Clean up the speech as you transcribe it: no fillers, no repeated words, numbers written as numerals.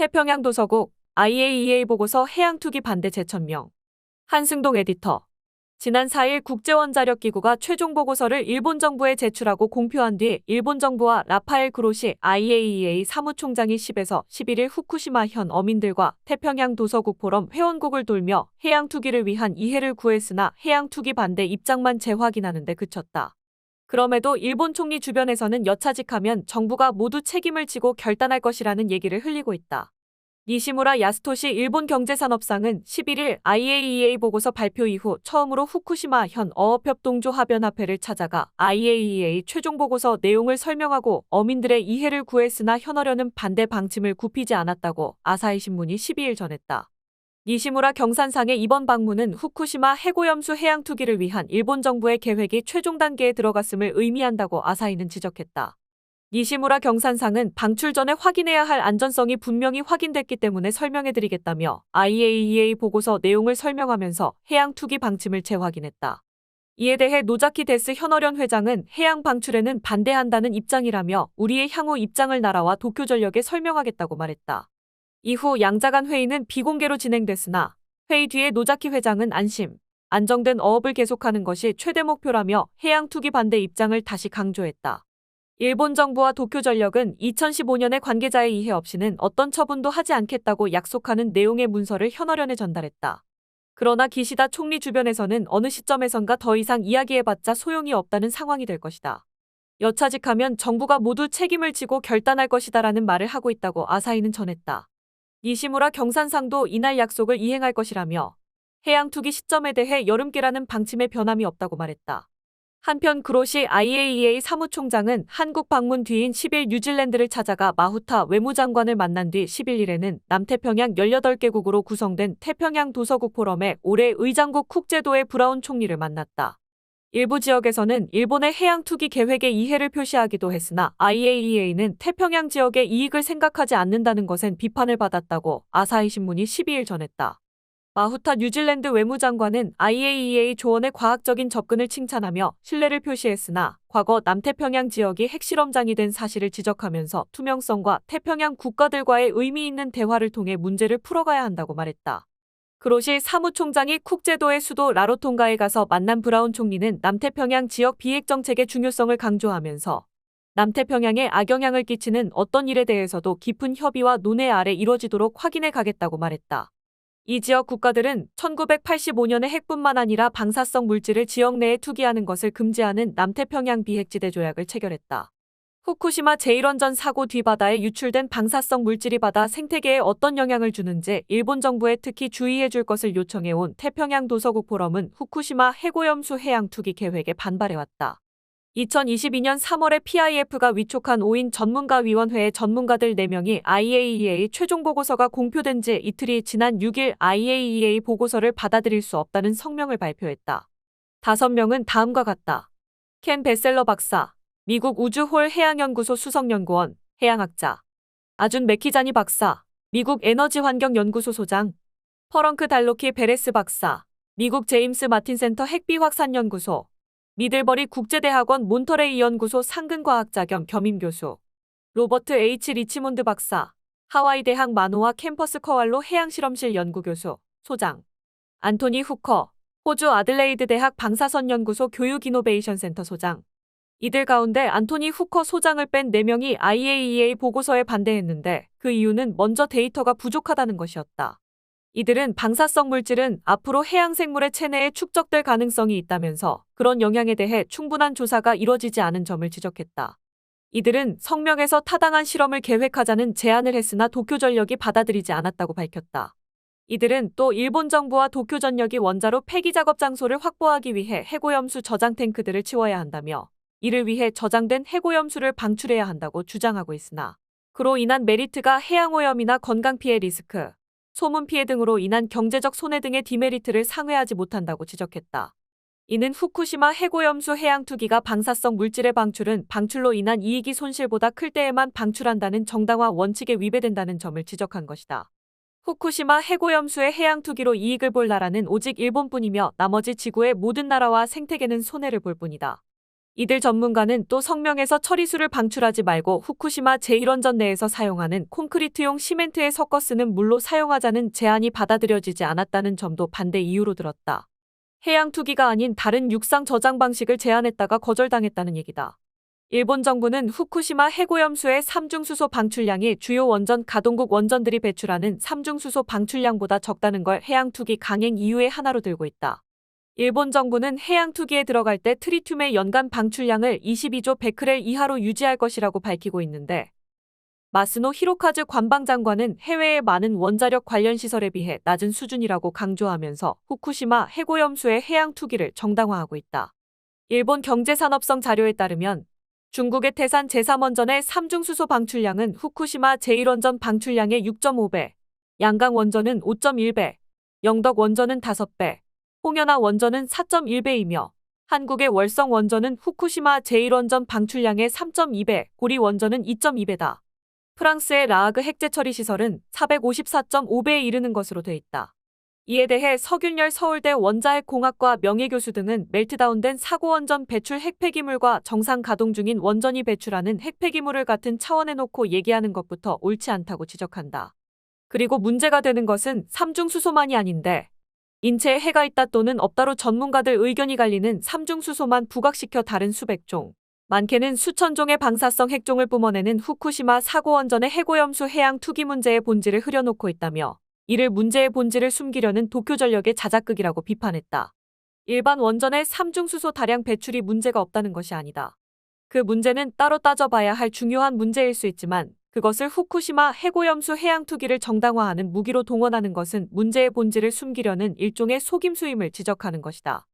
태평양 도서국 IAEA 보고서 해양투기 반대 재천명. 한승동 에디터. 지난 4일 국제원자력기구가 최종 보고서를 일본 정부에 제출하고 공표한 뒤 일본 정부와 라파엘 그로시 IAEA 사무총장이 10에서 11일 후쿠시마 현 어민들과 태평양 도서국 포럼 회원국을 돌며 해양투기를 위한 이해를 구했으나 해양투기 반대 입장만 재확인하는 데 그쳤다. 그럼에도 일본 총리 주변에서는 여차직하면 정부가 모두 책임을 지고 결단할 것이라는 얘기를 흘리고 있다. 니시무라 야스토시 일본 경제산업상은 11일 IAEA 보고서 발표 이후 처음으로 후쿠시마 현 어업협동조 하변협회를 찾아가 IAEA 최종 보고서 내용을 설명하고 어민들의 이해를 구했으나 현어련은 반대 방침을 굽히지 않았다고 아사히 신문이 12일 전했다. 니시무라 경산상의 이번 방문은 후쿠시마 해고염수 해양투기를 위한 일본 정부의 계획이 최종 단계에 들어갔음을 의미한다고 아사히는 지적했다. 니시무라 경산상은 방출 전에 확인해야 할 안전성이 분명히 확인됐기 때문에 설명해드리겠다며 IAEA 보고서 내용을 설명하면서 해양투기 방침을 재확인했다. 이에 대해 노자키 데스 현어련 회장은 해양 방출에는 반대한다는 입장이라며 우리의 향후 입장을 나라와 도쿄전력에 설명하겠다고 말했다. 이후 양자간 회의는 비공개로 진행됐으나 회의 뒤에 노자키 회장은 안정된 어업을 계속하는 것이 최대 목표라며 해양투기 반대 입장을 다시 강조했다. 일본 정부와 도쿄전력은 2015년에 관계자의 이해 없이는 어떤 처분도 하지 않겠다고 약속하는 내용의 문서를 현어련에 전달했다. 그러나 기시다 총리 주변에서는 어느 시점에선가 더 이상 이야기해봤자 소용이 없다는 상황이 될 것이다. 여차직하면 정부가 모두 책임을 지고 결단할 것이다라는 말을 하고 있다고 아사히는 전했다. 니시무라 경산상도 이날 약속을 이행할 것이라며 해양투기 시점에 대해 여름께라는 방침에 변함이 없다고 말했다. 한편 그로시 IAEA 사무총장은 한국 방문 뒤인 10일 뉴질랜드를 찾아가 마후타 외무장관을 만난 뒤 11일에는 남태평양 18개국으로 구성된 태평양 도서국 포럼의 올해 의장국 쿡제도의 브라운 총리를 만났다. 일부 지역에서는 일본의 해양투기 계획에 이해를 표시하기도 했으나 IAEA는 태평양 지역의 이익을 생각하지 않는다는 것엔 비판을 받았다고 아사히 신문이 12일 전했다. 마후타 뉴질랜드 외무장관은 IAEA 조언의 과학적인 접근을 칭찬하며 신뢰를 표시했으나 과거 남태평양 지역이 핵실험장이 된 사실을 지적하면서 투명성과 태평양 국가들과의 의미 있는 대화를 통해 문제를 풀어가야 한다고 말했다. 그로시 사무총장이 쿡제도의 수도 라로통가에 가서 만난 브라운 총리는 남태평양 지역 비핵 정책의 중요성을 강조하면서 남태평양에 악영향을 끼치는 어떤 일에 대해서도 깊은 협의와 논의 아래 이뤄지도록 확인해 가겠다고 말했다. 이 지역 국가들은 1985년에 핵뿐만 아니라 방사성 물질을 지역 내에 투기하는 것을 금지하는 남태평양 비핵지대 조약을 체결했다. 후쿠시마 제1원전 사고 뒤 바다에 유출된 방사성 물질이 바다 생태계에 어떤 영향을 주는지 일본 정부에 특히 주의해 줄 것을 요청해온 태평양 도서국 포럼은 후쿠시마 해고염수 해양투기 계획에 반발해왔다. 2022년 3월에 PIF가 위촉한 5인 전문가위원회의 전문가들 4명이 IAEA 최종 보고서가 공표된 지 이틀이 지난 6일 IAEA 보고서를 받아들일 수 없다는 성명을 발표했다. 5명은 다음과 같다. 켄 베셀러 박사, 미국 우주홀 해양연구소 수석연구원, 해양학자. 아준 메키자니 박사, 미국 에너지환경연구소 소장. 퍼렁크 달로키 베레스 박사, 미국 제임스 마틴 센터 핵비확산연구소. 미들버리 국제대학원 몬터레이 연구소 상근과학자 겸 겸임교수. 로버트 H. 리치몬드 박사, 하와이 대학 마노아 캠퍼스 커왈로 해양실험실 연구교수, 소장. 안토니 후커, 호주 아들레이드 대학 방사선연구소 교육이노베이션 센터 소장. 이들 가운데 안토니 후커 소장을 뺀 4명이 IAEA 보고서에 반대했는데 그 이유는 먼저 데이터가 부족하다는 것이었다. 이들은 방사성 물질은 앞으로 해양생물의 체내에 축적될 가능성이 있다면서 그런 영향에 대해 충분한 조사가 이뤄지지 않은 점을 지적했다. 이들은 성명에서 타당한 실험을 계획하자는 제안을 했으나 도쿄전력이 받아들이지 않았다고 밝혔다. 이들은 또 일본 정부와 도쿄전력이 원자로 폐기 작업 장소를 확보하기 위해 해고염수 저장 탱크들을 치워야 한다며 이를 위해 저장된 해고염수를 방출해야 한다고 주장하고 있으나 그로 인한 메리트가 해양오염이나 건강피해 리스크, 소문피해 등으로 인한 경제적 손해 등의 디메리트를 상회하지 못한다고 지적했다. 이는 후쿠시마 해고염수 해양투기가 방사성 물질의 방출은 방출로 인한 이익이 손실보다 클 때에만 방출한다는 정당화 원칙에 위배된다는 점을 지적한 것이다. 후쿠시마 해고염수의 해양투기로 이익을 볼 나라는 오직 일본뿐이며 나머지 지구의 모든 나라와 생태계는 손해를 볼 뿐이다. 이들 전문가는 또 성명에서 처리수를 방출하지 말고 후쿠시마 제1원전 내에서 사용하는 콘크리트용 시멘트에 섞어 쓰는 물로 사용하자는 제안이 받아들여지지 않았다는 점도 반대 이유로 들었다. 해양 투기가 아닌 다른 육상 저장 방식을 제안했다가 거절당했다는 얘기다. 일본 정부는 후쿠시마 해고염수의 삼중수소 방출량이 주요 원전 가동국 원전들이 배출하는 삼중수소 방출량보다 적다는 걸 해양 투기 강행 이유의 하나로 들고 있다. 일본 정부는 해양 투기에 들어갈 때 트리튬의 연간 방출량을 22조 베크렐 이하로 유지할 것이라고 밝히고 있는데, 마스노 히로카즈 관방장관은 해외의 많은 원자력 관련 시설에 비해 낮은 수준이라고 강조하면서 후쿠시마 해고염수의 해양 투기를 정당화하고 있다. 일본 경제산업성 자료에 따르면 중국의 태산 제3원전의 삼중수소 방출량은 후쿠시마 제1원전 방출량의 6.5배, 양강 원전은 5.1배, 영덕 원전은 5배, 홍연화 원전은 4.1배이며 한국의 월성 원전은 후쿠시마 제1원전 방출량의 3.2배, 고리 원전은 2.2배다. 프랑스의 라아그 핵재처리 시설은 454.5배에 이르는 것으로 돼 있다. 이에 대해 석윤열 서울대 원자핵공학과 명예교수 등은 멜트다운된 사고원전 배출 핵폐기물과 정상 가동 중인 원전이 배출하는 핵폐기물을 같은 차원에 놓고 얘기하는 것부터 옳지 않다고 지적한다. 그리고 문제가 되는 것은 삼중수소만이 아닌데 인체에 해가 있다 또는 없다로 전문가들 의견이 갈리는 삼중수소만 부각시켜 다른 수백 종, 많게는 수천 종의 방사성 핵종을 뿜어내는 후쿠시마 사고원전의 해고염수 해양 투기 문제의 본질을 흐려놓고 있다며 이를 문제의 본질을 숨기려는 도쿄전력의 자작극이라고 비판했다. 일반 원전의 삼중수소 다량 배출이 문제가 없다는 것이 아니다. 그 문제는 따로 따져봐야 할 중요한 문제일 수 있지만 그것을 후쿠시마 해고염수 해양 투기를 정당화하는 무기로 동원하는 것은 문제의 본질을 숨기려는 일종의 속임수임을 지적하는 것이다.